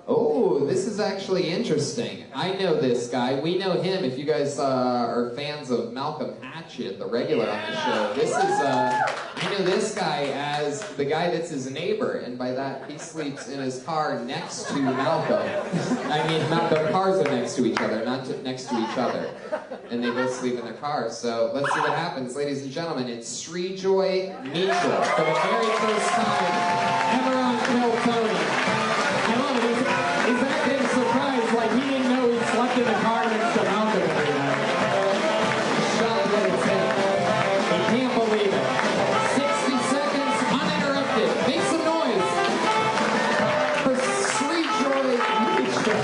Oh, this is actually interesting. I know this guy. We know him. If you guys are fans of Malcolm Hatchett, the regular on the show, this is, I know this guy as the guy that's his neighbor, and by that, he sleeps in his car next to Malcolm. I mean, the cars are next to each other, not next to each other. And they both sleep in their cars. So let's see what happens, ladies and gentlemen. It's Srijoy Mitra for the very first time ever on Kill Tony. I love it. He's acting surprised, like he didn't know he slept in the car next to Malcolm every night. Shocked what it's hit. He can't believe it. 60 seconds uninterrupted. Make some noise for Srijoy Mitra.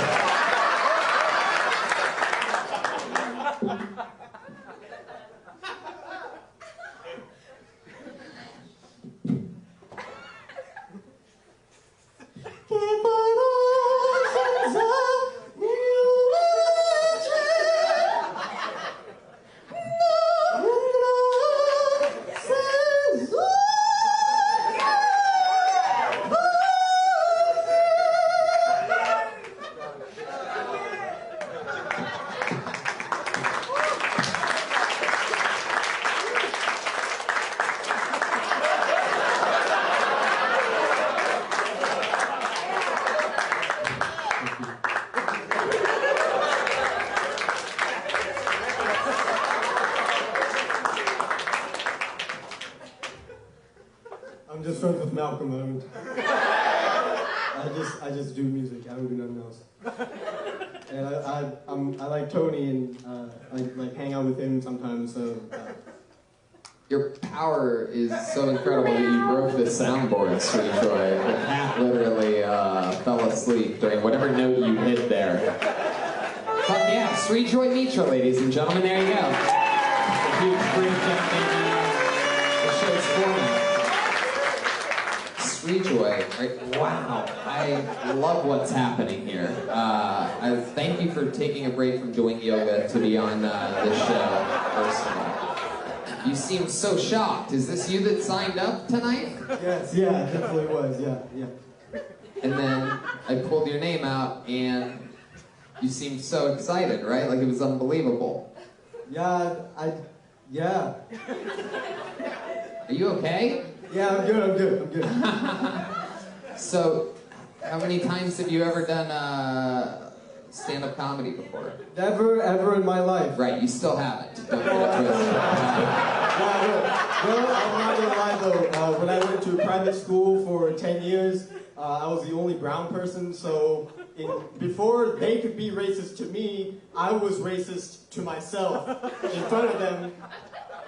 I'm just friends with Malcolm. I just do music. I don't do nothing else. And I like Tony, and I like hang out with him sometimes. So. Your power is so incredible that you broke the soundboard, Srijoy. The cat literally fell asleep during whatever note you hit there. Fuck yeah, Srijoy Mitra, ladies and gentlemen. There you go. A huge bridge up in the show's format. Srijoy, right? Wow, I love what's happening here. I thank you for taking a break from doing yoga to be on this show, first of all. You seem so shocked. Is this you that signed up tonight? Yes, yeah, it definitely was, yeah. And then I pulled your name out, and you seemed so excited, right? Like it was unbelievable. Yeah. Are you okay? Yeah, I'm good. So, how many times have you ever done stand-up comedy before? Never, ever in my life. Right, you still haven't. Don't get it twisted. Well, I'm not gonna lie though, when I went to private school for 10 years, I was the only brown person, so before they could be racist to me, I was racist to myself in front of them.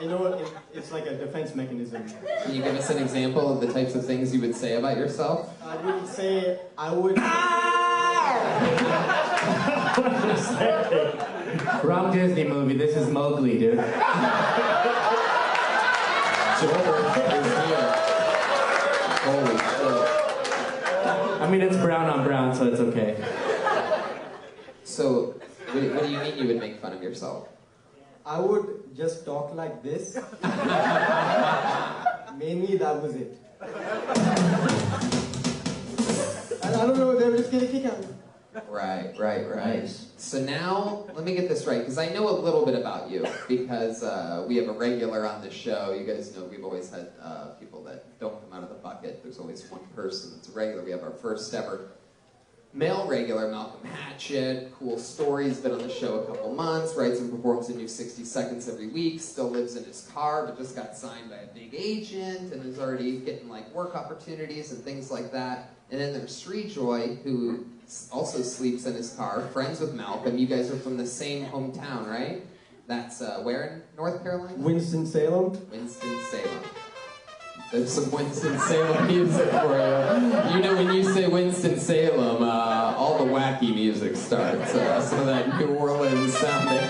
You know what, it's like a defense mechanism. Can you give us an example of the types of things you would say about yourself? I wouldn't say, I would... Wrong Disney movie, this is Mowgli, dude. Holy shit. I mean, it's brown on brown, so it's okay. So, what do you mean you would make fun of yourself? I would just talk like this. Mainly that was it. And I don't know, they were just getting a kick out of me. Right. So now, let me get this right, because I know a little bit about you, because we have a regular on the show. You guys know we've always had people that don't come out of the bucket. There's always one person that's a regular. We have our first ever male regular, Malcolm Hatchett. Cool stories, been on the show a couple months, writes and performs a new 60 seconds every week, still lives in his car, but just got signed by a big agent, and is already getting like work opportunities and things like that. And then there's Srijoy, who also sleeps in his car, friends with Malcolm. You guys are from the same hometown, right? That's where in North Carolina? Winston-Salem. Winston-Salem. There's some Winston-Salem music for you. You know, when you say Winston-Salem, all the wacky music starts. Some of that New Orleans sounding.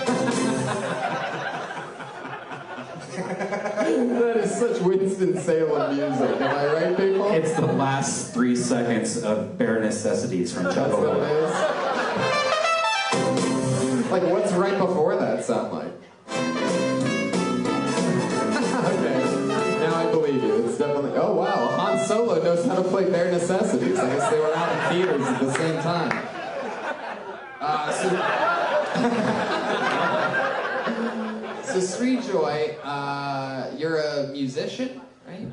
That is such Winston-Salem music. Am I right, people? It's the last 3 seconds of Bare Necessities from That's what it is. Like, what's right before that sound like? Okay. Now I believe you. It's definitely... Oh, wow. Han Solo knows how how to play Bare Necessities. I guess they were out in theaters at the same time. So Srijoy, you're a musician, right?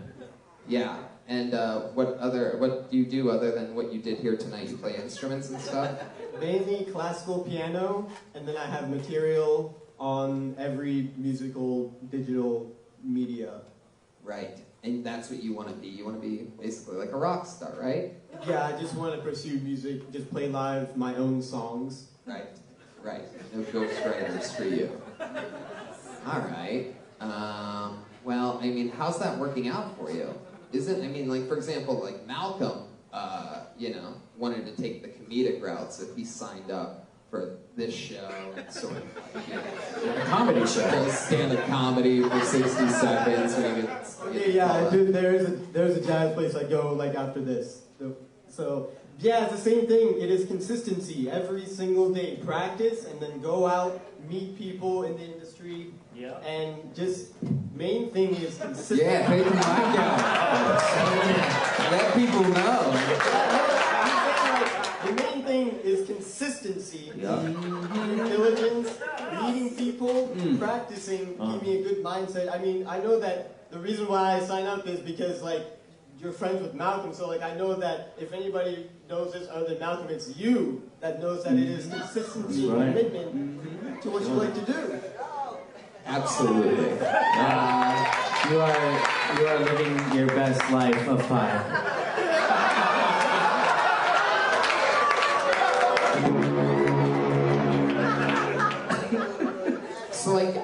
Yeah. And what do you do other than what you did here tonight? You play instruments and stuff? Mainly classical piano, and then I have material on every musical digital media. Right. And that's what you want to be. You want to be basically like a rock star, right? Yeah, I just want to pursue music, just play live my own songs. Right. Right. No ghostwriters for you. All right. Well, I mean, how's that working out for you? I mean, like, for example, like Malcolm, wanted to take the comedic route, so he signed up for this show and sort of like, A comedy show. Stand-up comedy for 60 seconds. Dude, there's a jazz place I go like after this. So yeah, it's the same thing. It is consistency. Every single day, practice, and then go out, meet people in the industry. Yeah. And just main thing is consistency. Yeah, take the mic out. Let people know. The main thing is consistency. Diligence, meeting people, practicing, keeping a good mindset. I mean, I know that the reason why I signed up is because, like, you're friends with Malcolm, so, like, I know that if anybody knows this other than Malcolm, it's you that knows that it is consistency and commitment to what you like to do. Absolutely. You are living your best life of five. So, like,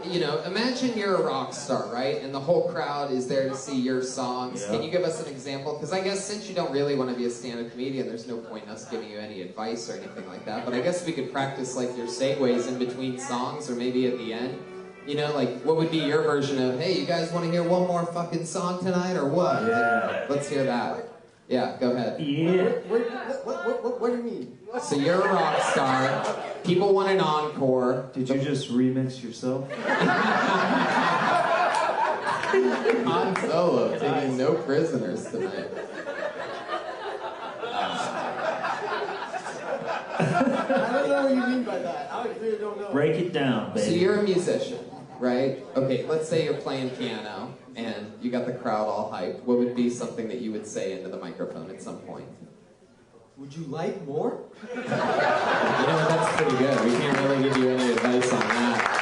imagine you're a rock star, right? And the whole crowd is there to see your songs. Yeah. Can you give us an example? Because I guess since you don't really want to be a stand-up comedian, there's no point in us giving you any advice or anything like that. But I guess we could practice, like, your segues in between songs or maybe at the end. Like, what would be your version of, hey, you guys want to hear one more fucking song tonight, or what? Yeah. Let's hear that. Yeah, go ahead. Yeah. What do you mean? So you're a rock star. People want an encore. Did you just remix yourself? Han Solo, taking no prisoners tonight. I don't know what you mean by that. I really don't know. Break it down, baby. So you're a musician, right? Okay, let's say you're playing piano and you got the crowd all hyped. What would be something that you would say into the microphone at some point? Would you like more? That's pretty good. We can't really give you any advice on that.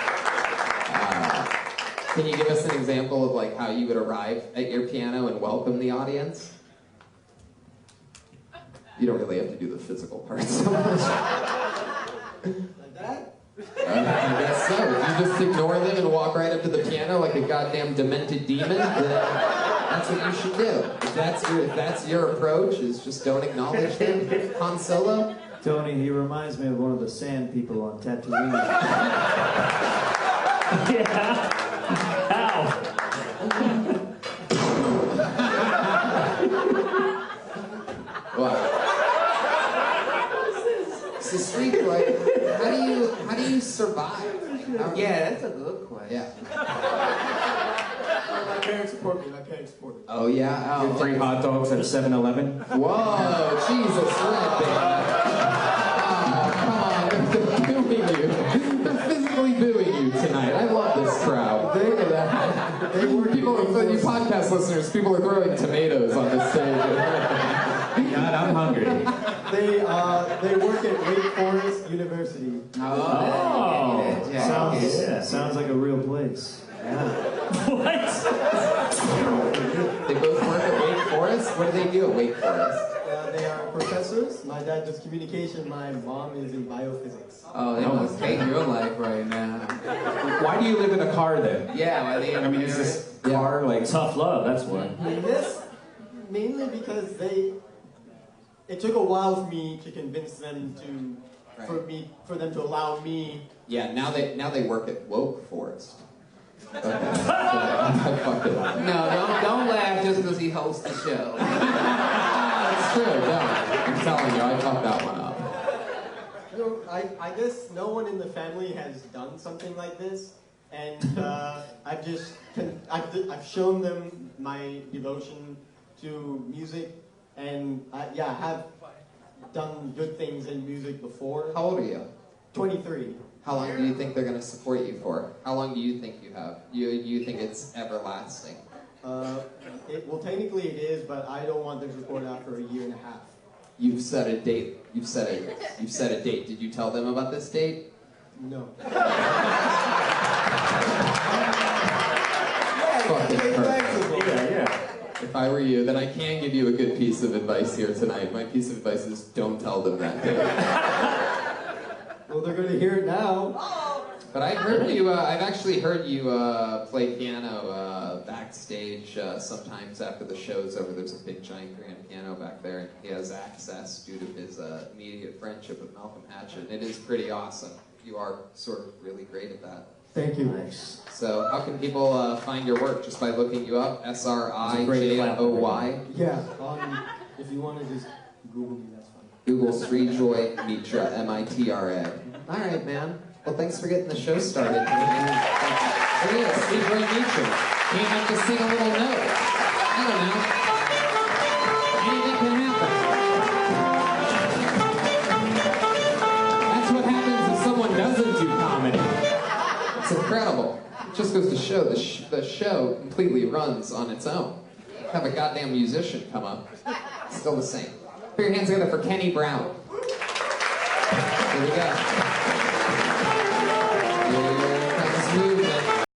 Can you give us an example of like how you would arrive at your piano and welcome the audience? You don't really have to do the physical part so much. Like that? I guess so. If you just ignore them and walk right up to the piano like a goddamn demented demon, then that's what you should do. If that's your approach, is just don't acknowledge them. Han Solo? Tony, he reminds me of one of the sand people on Tatooine. Yeah. Ow. Wow. So Srijoy, how do you survive? Yeah, that's a good question. Yeah. My parents support me. Oh yeah. Oh, Free hot dogs at 7-Eleven. Whoa, Jesus, Red Band. Oh, come on, they're booing you. They're physically booing you tonight. I love this crowd. Look at that. You podcast listeners, people are throwing tomatoes on the stage. God, I'm hungry. They work at Wake Forest University. Oh. Sounds like a real place. Yeah. What? They both work at Wake Forest? What do they do at Wake Forest? They are professors. My dad does communication. My mom is in biophysics. Oh, they must hate your life right now. Why do you live in a car then? Yeah, why they? I mean, is this car like Tough love, that's why. Mainly because it took a while for me to convince them to, for them to allow me. Yeah, now they work at Woke Forest. Okay. No, don't laugh just because he hosts the show. It's true, don't. I'm telling you, I fucked that one up. I guess no one in the family has done something like this, and I've shown them my devotion to music and I have done good things in music before. How old are you? 23. How long do you think they're going to support you for? How long do you think you have? You think it's everlasting? Well, technically it is, but I don't want their support after a year and a half. You've set a date. You've set a date. Did you tell them about this date? No. Fucking perfect. Yeah. If I were you, then I can give you a good piece of advice here tonight. My piece of advice is don't tell them that date. Well, they're going to hear it now. But I've heard you. I've actually heard you play piano backstage sometimes after the show's over. There's a big giant grand piano back there, and he has access due to his immediate friendship with Malcolm Hatchett. And it is pretty awesome. You are sort of really great at that. Thank you. Nice. So, how can people find your work? Just by looking you up, Srijoy. Yeah. If you want to just Google me, that's fine. Google Srijoy Mitra, Mitra. All right, man. Well, thanks for getting the show started. Look at this, Srijoy Mitra. Came up to sing a little note. I don't know. Anything can happen. That's what happens if someone doesn't do comedy. It's incredible. It just goes to show the show completely runs on its own. Have a goddamn musician come up. Still the same. Put your hands together for Kenny Brown. Here we go.